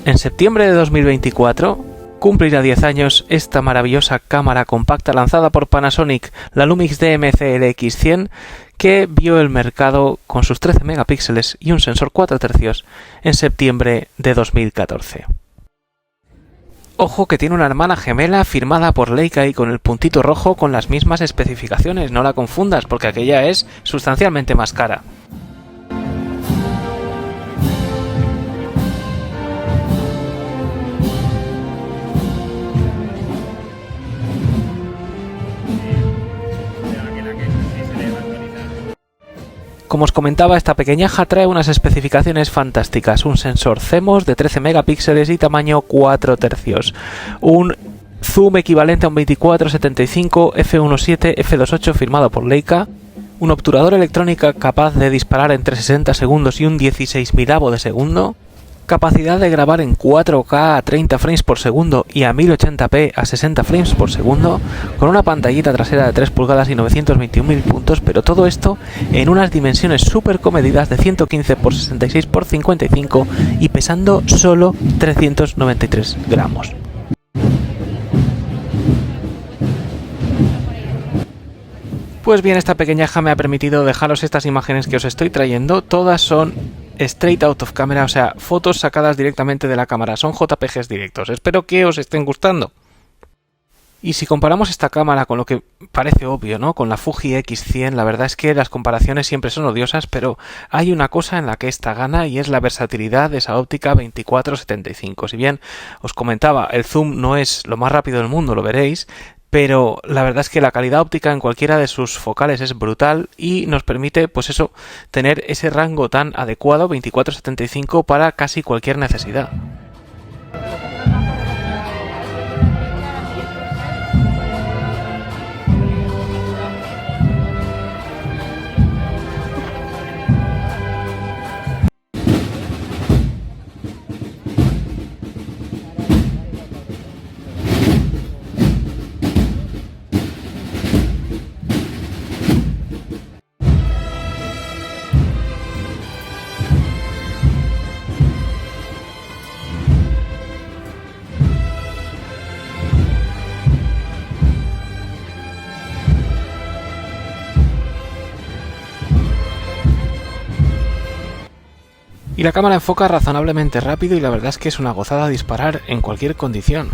En septiembre de 2024 cumplirá 10 años esta maravillosa cámara compacta lanzada por Panasonic, la Lumix DMC-LX100, que vio el mercado con sus 13 megapíxeles y un sensor 4 tercios en septiembre de 2014. Ojo que tiene una hermana gemela firmada por Leica y con el puntito rojo con las mismas especificaciones, no la confundas porque aquella es sustancialmente más cara. Como os comentaba, esta pequeñaja trae unas especificaciones fantásticas, un sensor CMOS de 13 megapíxeles y tamaño 4 tercios, un zoom equivalente a un 24-75 f1.7 f2.8 firmado por Leica, un obturador electrónica capaz de disparar entre 60 segundos y un 16.000avo de segundo, capacidad de grabar en 4K a 30 frames por segundo y a 1080p a 60 frames por segundo, con una pantallita trasera de 3 pulgadas y 921.000 puntos, pero todo esto en unas dimensiones súper comedidas de 115 x 66 x 55 y pesando solo 393 gramos. Pues bien, esta pequeñaja me ha permitido dejaros estas imágenes que os estoy trayendo. Todas son straight out of camera, o sea, fotos sacadas directamente de la cámara. Son JPGs directos. Espero que os estén gustando. Y si comparamos esta cámara con lo que parece obvio, ¿no? Con la Fuji X100, la verdad es que las comparaciones siempre son odiosas, pero hay una cosa en la que esta gana y es la versatilidad de esa óptica 24-75. Si bien os comentaba, el zoom no es lo más rápido del mundo, lo veréis, pero la verdad es que la calidad óptica en cualquiera de sus focales es brutal y nos permite, pues eso, tener ese rango tan adecuado 24-75 para casi cualquier necesidad. Y la cámara enfoca razonablemente rápido y la verdad es que es una gozada disparar en cualquier condición.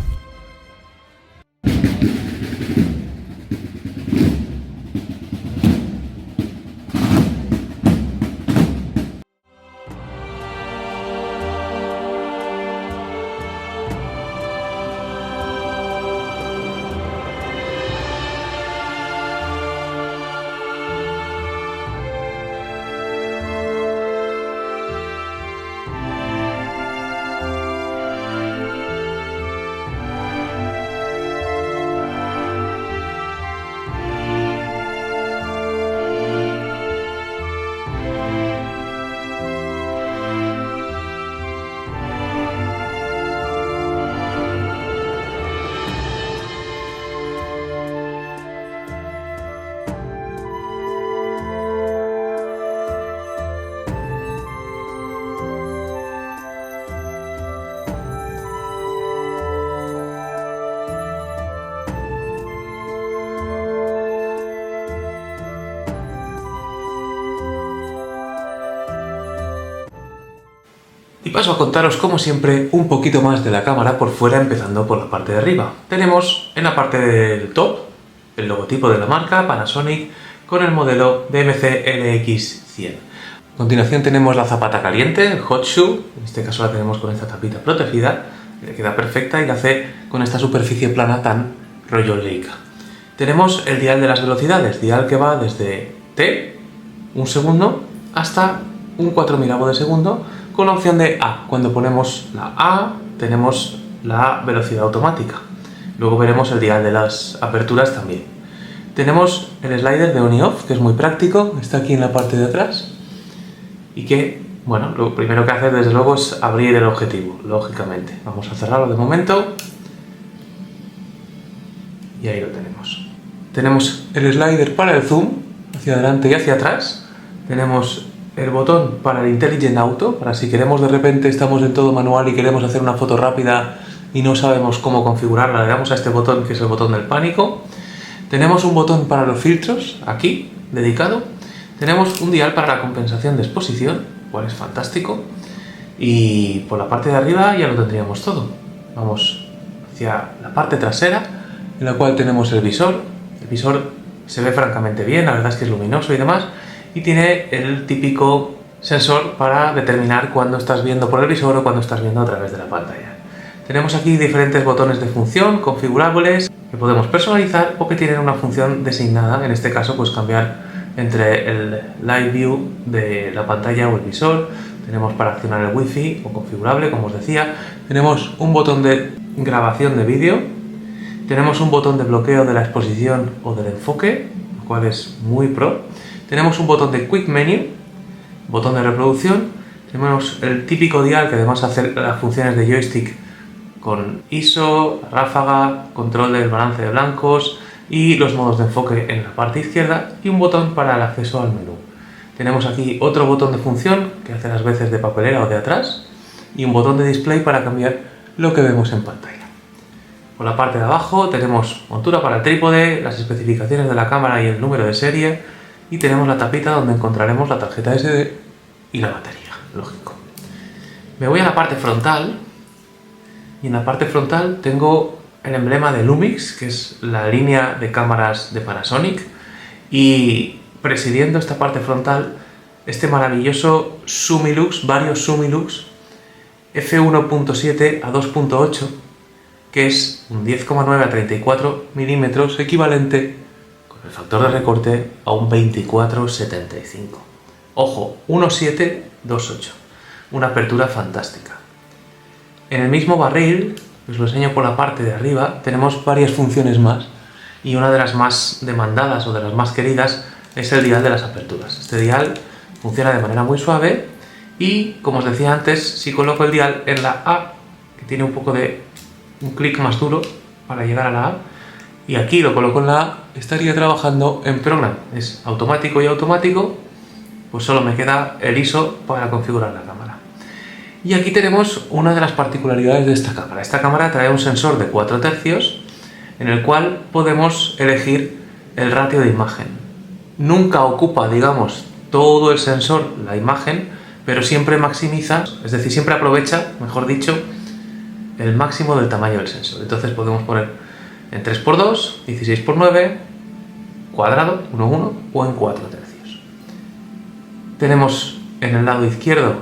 Y paso a contaros, como siempre, un poquito más de la cámara por fuera, empezando por la parte de arriba. Tenemos en la parte del top el logotipo de la marca, Panasonic, con el modelo DMC-LX100. A continuación tenemos la zapata caliente, el hot shoe, en este caso la tenemos con esta tapita protegida, que le queda perfecta y la hace con esta superficie plana tan rollo Leica. Tenemos el dial de las velocidades, dial que va desde T, un segundo, hasta un 4000avo de segundo, con la opción de A. Cuando ponemos la A, tenemos la velocidad automática. Luego veremos el dial de las aperturas también. Tenemos el slider de on y off, que es muy práctico, está aquí en la parte de atrás, y que, bueno, lo primero que hace desde luego es abrir el objetivo, lógicamente. Vamos a cerrarlo de momento, y ahí lo tenemos. Tenemos el slider para el zoom, hacia adelante y hacia atrás. Tenemos el botón para el Intelligent Auto, para si queremos de repente estamos en todo manual y queremos hacer una foto rápida y no sabemos cómo configurarla, le damos a este botón que es el botón del pánico. Tenemos un botón para los filtros, aquí, dedicado. Tenemos un dial para la compensación de exposición, cual es fantástico. Y por la parte de arriba ya lo tendríamos todo. Vamos hacia la parte trasera, en la cual tenemos el visor. El visor se ve francamente bien, la verdad es que es luminoso y demás. Y tiene el típico sensor para determinar cuándo estás viendo por el visor o cuándo estás viendo a través de la pantalla. Tenemos aquí diferentes botones de función configurables que podemos personalizar o que tienen una función designada, en este caso pues cambiar entre el Live View de la pantalla o el visor. Tenemos para accionar el Wi-Fi o configurable, como os decía. Tenemos un botón de grabación de vídeo. Tenemos un botón de bloqueo de la exposición o del enfoque, lo cual es muy pro. Tenemos un botón de Quick Menu, botón de reproducción. Tenemos el típico dial que además hace las funciones de joystick con ISO, ráfaga, control del balance de blancos y los modos de enfoque en la parte izquierda y un botón para el acceso al menú. Tenemos aquí otro botón de función que hace las veces de papelera o de atrás y un botón de display para cambiar lo que vemos en pantalla. Por la parte de abajo tenemos montura para el trípode, las especificaciones de la cámara y el número de serie. Y tenemos la tapita donde encontraremos la tarjeta SD y la batería, lógico. Me voy a la parte frontal y en la parte frontal tengo el emblema de Lumix, que es la línea de cámaras de Panasonic, y presidiendo esta parte frontal este maravilloso Sumilux, varios Sumilux f1.7 a 2.8, que es un 10,9 a 34 milímetros equivalente el factor de recorte a un 24-75. Ojo, 1.7-2.8. Una apertura fantástica. En el mismo barril, os lo enseño por la parte de arriba, tenemos varias funciones más y una de las más demandadas o de las más queridas es el dial de las aperturas. Este dial funciona de manera muy suave y, como os decía antes, si coloco el dial en la A, que tiene un poco de un clic más duro para llegar a la A, y aquí lo coloco en la A, estaría trabajando en Program. Es automático y automático, pues solo me queda el ISO para configurar la cámara. Y aquí tenemos una de las particularidades de esta cámara. Esta cámara trae un sensor de 4 tercios en el cual podemos elegir el ratio de imagen. Nunca ocupa, digamos, todo el sensor la imagen, pero siempre maximiza, es decir, siempre aprovecha, mejor dicho, el máximo del tamaño del sensor. Entonces podemos poner en 3×2, 16×9, cuadrado, 1:1 o en 4 tercios. Tenemos en el lado izquierdo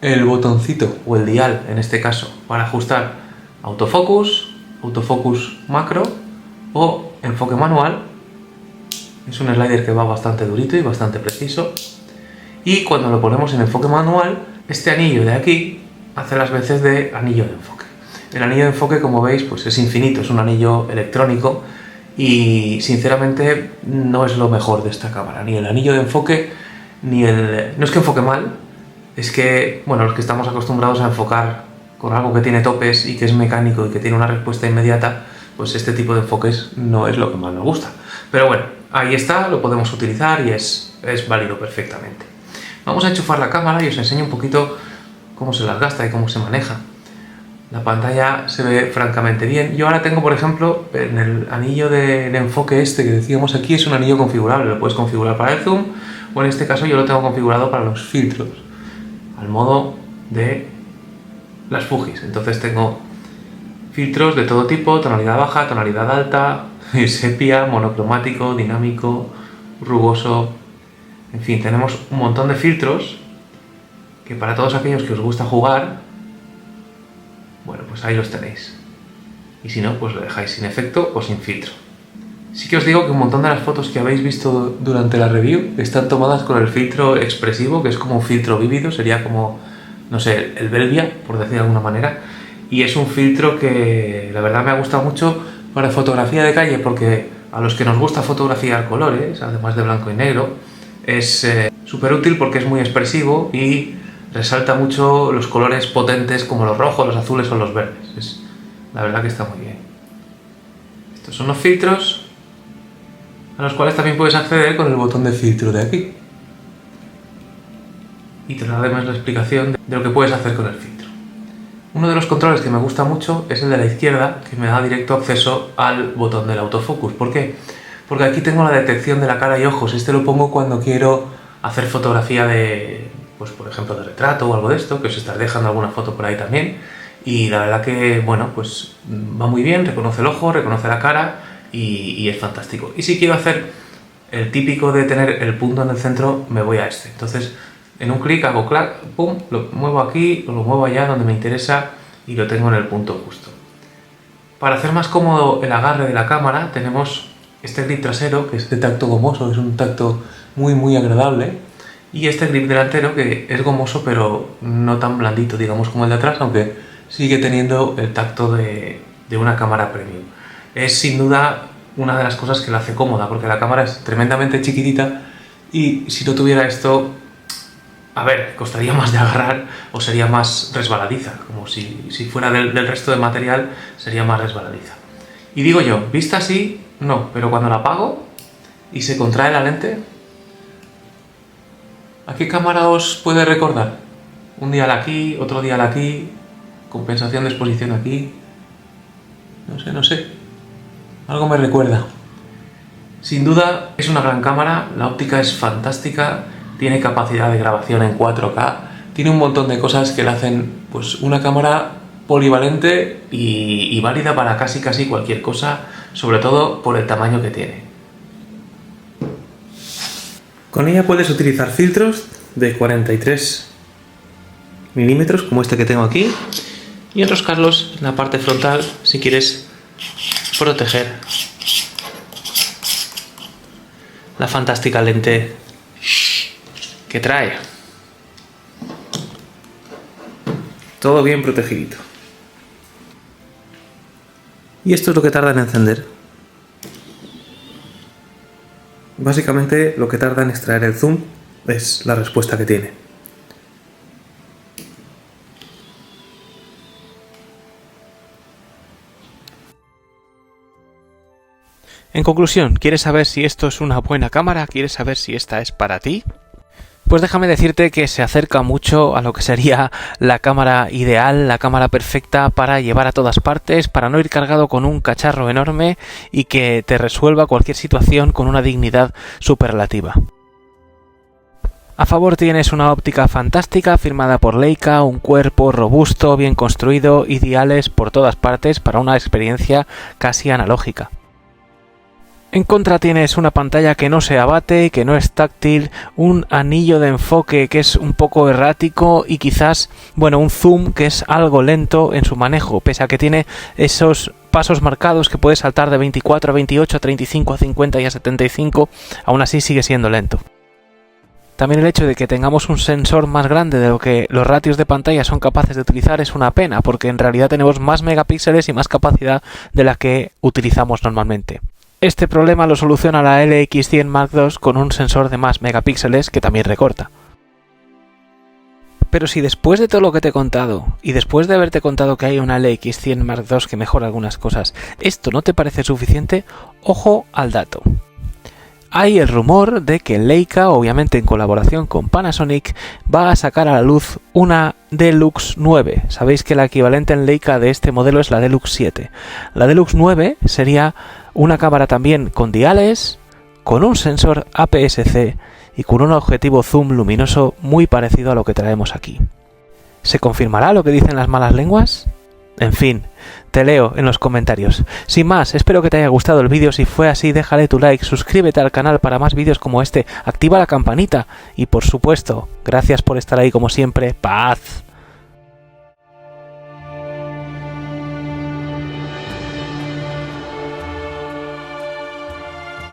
el botoncito o el dial, en este caso, para ajustar autofocus, autofocus macro o enfoque manual. Es un slider que va bastante durito y bastante preciso. Y cuando lo ponemos en enfoque manual, este anillo de aquí hace las veces de anillo de enfoque. El anillo de enfoque, como veis, pues es infinito, es un anillo electrónico y sinceramente no es lo mejor de esta cámara. Ni el anillo de enfoque, ni el... No es que enfoque mal, es que, bueno, los que estamos acostumbrados a enfocar con algo que tiene topes y que es mecánico y que tiene una respuesta inmediata, pues este tipo de enfoques no es lo que más nos gusta. Pero bueno, ahí está, lo podemos utilizar y es válido perfectamente. Vamos a enchufar la cámara y os enseño un poquito cómo se las gasta y cómo se maneja. La pantalla se ve francamente bien. Yo ahora tengo, por ejemplo, en el anillo de enfoque este que decíamos aquí, es un anillo configurable. Lo puedes configurar para el zoom o en este caso yo lo tengo configurado para los filtros, al modo de las Fujis. Entonces tengo filtros de todo tipo, tonalidad baja, tonalidad alta, sepia, monocromático, dinámico, rugoso. En fin, tenemos un montón de filtros que para todos aquellos que os gusta jugar, bueno, pues ahí los tenéis. Y si no, pues lo dejáis sin efecto o sin filtro. Sí que os digo que un montón de las fotos que habéis visto durante la review están tomadas con el filtro expresivo, que es como un filtro vívido, sería como, no sé, el Belvia, por decir de alguna manera. Y es un filtro que la verdad me ha gustado mucho para fotografía de calle, porque a los que nos gusta fotografiar colores, además de blanco y negro, es súper útil porque es muy expresivo y resalta mucho los colores potentes como los rojos, los azules o los verdes. La verdad que está muy bien. Estos son los filtros a los cuales también puedes acceder con el botón de filtro de aquí. y te daré más la explicación de lo que puedes hacer con el filtro. Uno de los controles que me gusta mucho es el de la izquierda, que me da directo acceso al botón del autofocus. ¿Por qué? Porque aquí tengo la detección de la cara y ojos. Este lo pongo cuando quiero hacer fotografía de, pues por ejemplo, de retrato o algo de esto, que os estaré dejando alguna foto por ahí también. Y la verdad que, bueno, pues va muy bien, reconoce el ojo, reconoce la cara y es fantástico. Y si quiero hacer el típico de tener el punto en el centro, me voy a este. Entonces, en un clic hago clac, pum, lo muevo aquí, o lo muevo allá donde me interesa y lo tengo en el punto justo. Para hacer más cómodo el agarre de la cámara, tenemos este grip trasero, que es de tacto gomoso, es un tacto muy agradable, y este grip delantero, que es gomoso pero no tan blandito, digamos, como el de atrás, aunque sigue teniendo el tacto de una cámara premium. Es sin duda una de las cosas que la hace cómoda, porque la cámara es tremendamente chiquitita y si no tuviera esto, a ver, costaría más de agarrar o sería más resbaladiza, como si fuera del resto de material sería más resbaladiza. Y digo yo, vista así, no, pero cuando la apago y se contrae la lente, ¿a qué cámara os puede recordar? Un dial aquí, otro dial aquí, compensación de exposición aquí, no sé, algo me recuerda. Sin duda es una gran cámara, la óptica es fantástica, tiene capacidad de grabación en 4K, tiene un montón de cosas que la hacen pues una cámara polivalente y válida para casi cualquier cosa, sobre todo por el tamaño que tiene. Con ella puedes utilizar filtros de 43 milímetros como este que tengo aquí y enroscarlos en la parte frontal si quieres proteger la fantástica lente que trae. Todo bien protegidito. Y esto es lo que tarda en encender. Básicamente lo que tarda en extraer el zoom es la respuesta que tiene. En conclusión, ¿quieres saber si esto es una buena cámara? ¿Quieres saber si esta es para ti? Pues déjame decirte que se acerca mucho a lo que sería la cámara ideal, la cámara perfecta para llevar a todas partes, para no ir cargado con un cacharro enorme y que te resuelva cualquier situación con una dignidad superlativa. A favor tienes una óptica fantástica firmada por Leica, un cuerpo robusto, bien construido y diales por todas partes para una experiencia casi analógica. En contra tienes una pantalla que no se abate, que no es táctil, un anillo de enfoque que es un poco errático y quizás, bueno, un zoom que es algo lento en su manejo, pese a que tiene esos pasos marcados que puedes saltar de 24 a 28, a 35, a 50 y a 75, aún así sigue siendo lento. También el hecho de que tengamos un sensor más grande de lo que los ratios de pantalla son capaces de utilizar es una pena, porque en realidad tenemos más megapíxeles y más capacidad de la que utilizamos normalmente. Este problema lo soluciona la LX100 Mark II con un sensor de más megapíxeles que también recorta. Pero si después de todo lo que te he contado, y después de haberte contado que hay una LX100 Mark II que mejora algunas cosas, esto no te parece suficiente, ojo al dato. Hay el rumor de que Leica, obviamente en colaboración con Panasonic, va a sacar a la luz una Deluxe 9. Sabéis que la equivalente en Leica de este modelo es la Deluxe 7. La Deluxe 9 sería una cámara también con diales, con un sensor APS-C y con un objetivo zoom luminoso muy parecido a lo que traemos aquí. ¿Se confirmará lo que dicen las malas lenguas? En fin, te leo en los comentarios. Sin más, espero que te haya gustado el vídeo. Si fue así, déjale tu like, suscríbete al canal para más vídeos como este, activa la campanita y por supuesto, gracias por estar ahí como siempre. ¡Paz!